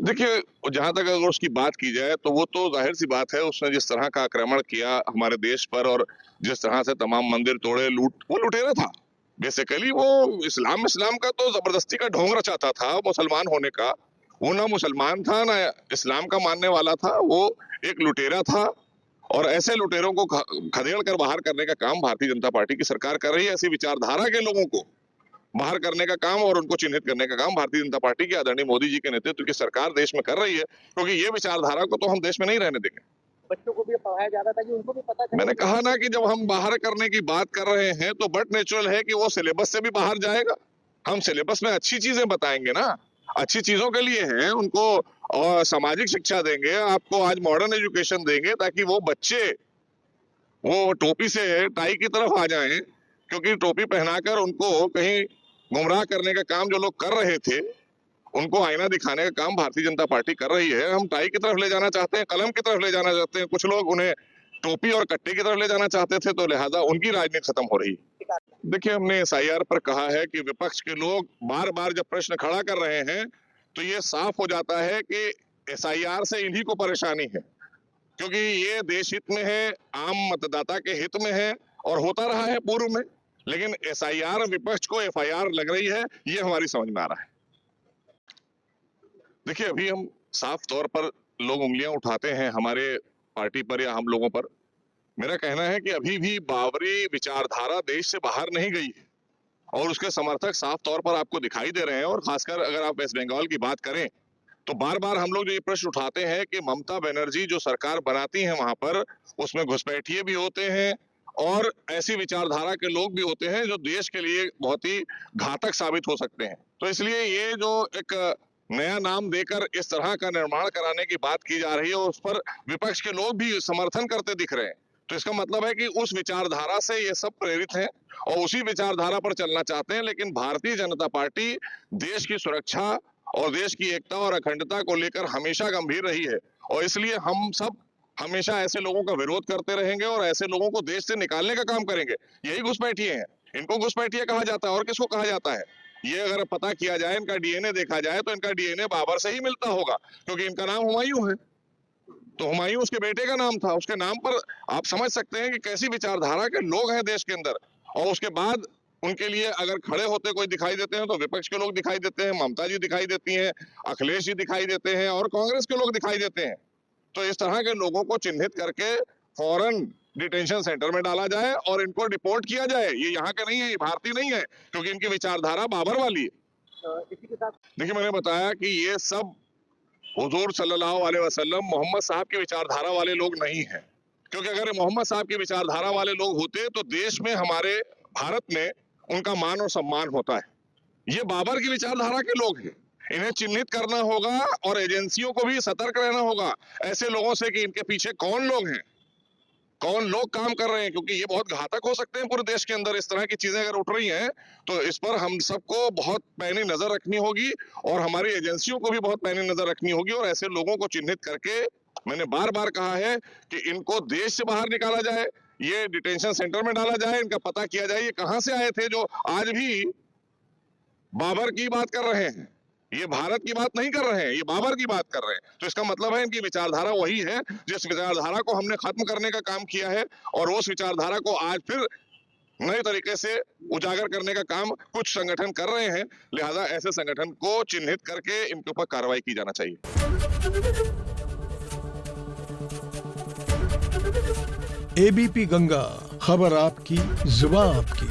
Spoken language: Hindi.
देखिए, जहां तक अगर उसकी बात की जाए तो वो तो जाहिर सी बात है, उसने जिस तरह का आक्रमण किया हमारे देश पर और जिस तरह से तमाम मंदिर तोड़े, वो लुटेरा था। बेसिकली वो इस्लाम का तो जबरदस्ती का ढोंग रचाता था मुसलमान होने का। वो ना मुसलमान था ना इस्लाम का मानने वाला था, वो एक लुटेरा था। और ऐसे लुटेरों को खदेड़ कर बाहर करने का काम भारतीय जनता पार्टी की सरकार कर रही है। ऐसी विचारधारा के लोगों को बाहर करने का काम और उनको चिन्हित करने का काम भारतीय जनता पार्टी की आदरणीय मोदी जी के नेतृत्व की सरकार देश में कर रही है, क्योंकि ये विचारधारा को तो हम देश में नहीं रहने देंगे। बच्चों को भी पढ़ाया जा रहा था कि उनको भी पता चले। मैंने कहा ना कि जब हम बाहर करने की बात कर रहे हैं तो बट नेचुरल है कि वो सिलेबस से भी बाहर जाएगा। हम सिलेबस में अच्छी चीजें बताएंगे ना, अच्छी चीजों के लिए हैं, उनको और सामाजिक शिक्षा देंगे, आपको आज मॉडर्न एजुकेशन देंगे ताकि वो बच्चे वो टोपी से टाई की तरफ आ जाएं, क्योंकि टोपी पहनाकर उनको कहीं गुमराह करने का काम जो लोग कर रहे थे, उनको आईना दिखाने का काम भारतीय जनता पार्टी कर रही है। हम टाई की तरफ ले जाना चाहते हैं, कलम की तरफ ले जाना चाहते हैं, कुछ लोग उन्हें टोपी और कट्टे की तरफ ले जाना चाहते थे, तो लिहाजा उनकी राजनीति खत्म हो रही है। देखिए, हमने SIR पर कहा है कि विपक्ष के लोग बार बार जब प्रश्न खड़ा कर रहे हैं तो ये साफ हो जाता है कि SIR से इन्हीं को परेशानी है, क्योंकि ये देश हित में है, आम मतदाता के हित में है और होता रहा है पूर्व में। लेकिन SIR विपक्ष को FIR लग रही है, ये हमारी समझ में आ रहा है। देखिए, अभी हम साफ तौर पर लोग उंगलियां उठाते हैं हमारे पार्टी पर या हम लोगों पर। मेरा कहना है कि अभी भी बाबरी विचारधारा देश से बाहर नहीं गई है और उसके समर्थक साफ तौर पर आपको दिखाई दे रहे हैं। और खासकर अगर आप वेस्ट बंगाल की बात करें तो बार बार हम लोग जो ये प्रश्न उठाते हैं कि ममता बनर्जी जो सरकार बनाती हैं वहां पर उसमें घुसपैठिए भी होते हैं और ऐसी विचारधारा के लोग भी होते हैं जो देश के लिए बहुत ही घातक साबित हो सकते हैं। तो इसलिए ये जो एक नया नाम देकर इस तरह का निर्माण कराने की बात की जा रही है, उस पर विपक्ष के लोग भी समर्थन करते दिख रहे हैं। तो इसका मतलब है कि उस विचारधारा से ये सब प्रेरित हैं और उसी विचारधारा पर चलना चाहते हैं। लेकिन भारतीय जनता पार्टी देश की सुरक्षा और देश की एकता और अखंडता को लेकर हमेशा गंभीर रही है और इसलिए हम सब हमेशा ऐसे लोगों का विरोध करते रहेंगे और ऐसे लोगों को देश से निकालने का काम करेंगे। यही घुसपैठिए हैं, इनको घुसपैठिए कहा जाता है। और किसको कहा जाता है? ये अगर पता किया जाए, इनका DNA देखा जाए तो इनका DNA बाबर से ही मिलता होगा, क्योंकि इनका नाम हुमायूं है। तो हुमायूं उसके बेटे का नाम था, उसके नाम पर आप समझ सकते हैं कि कैसी विचारधारा के लोग हैं देश के अंदर। और उसके बाद उनके लिए अगर खड़े होते कोई दिखाई देते हैं तो विपक्ष के लोग दिखाई देते हैं, ममता जी दिखाई देती हैं, अखिलेश जी दिखाई देते हैं और कांग्रेस के लोग दिखाई देते हैं। तो इस तरह के लोगों को चिन्हित करके फौरन डिटेंशन सेंटर में डाला जाए और इनको डिपोर्ट किया जाए। ये यहाँ के नहीं है, ये भारतीय नहीं है, क्योंकि इनकी विचारधारा बाबर वाली है। इसी के साथ देखिए, मैंने बताया कि ये सब हुजूर सल्लल्लाहु अलैहि वसल्लम मोहम्मद साहब की विचारधारा वाले लोग नहीं हैं, क्योंकि अगर मोहम्मद साहब की विचारधारा वाले लोग होते तो देश में, हमारे भारत में उनका मान और सम्मान होता है। ये बाबर की विचारधारा के लोग हैं, इन्हें चिन्हित करना होगा और एजेंसियों को भी सतर्क रहना होगा ऐसे लोगों से कि इनके पीछे कौन लोग हैं, कौन लोग काम कर रहे हैं, क्योंकि ये बहुत घातक हो सकते हैं पूरे देश के अंदर। इस तरह की चीजें अगर उठ रही हैं तो इस पर हम सबको बहुत पैनी नजर रखनी होगी और हमारी एजेंसियों को भी बहुत पैनी नजर रखनी होगी और ऐसे लोगों को चिन्हित करके, मैंने बार बार कहा है कि इनको देश से बाहर निकाला जाए, ये डिटेंशन सेंटर में डाला जाए, इनका पता किया जाए ये कहां से आए थे जो आज भी बाबर की बात कर रहे हैं। ये भारत की बात नहीं कर रहे हैं, ये बाबर की बात कर रहे हैं। तो इसका मतलब है इनकी विचारधारा वही है जिस विचारधारा को हमने खत्म करने का काम किया है और उस विचारधारा को आज फिर नए तरीके से उजागर करने का काम कुछ संगठन कर रहे हैं। लिहाजा ऐसे संगठन को चिन्हित करके इनके ऊपर कार्रवाई की जाना चाहिए। ABP गंगा, खबर आपकी, जुबान आपकी।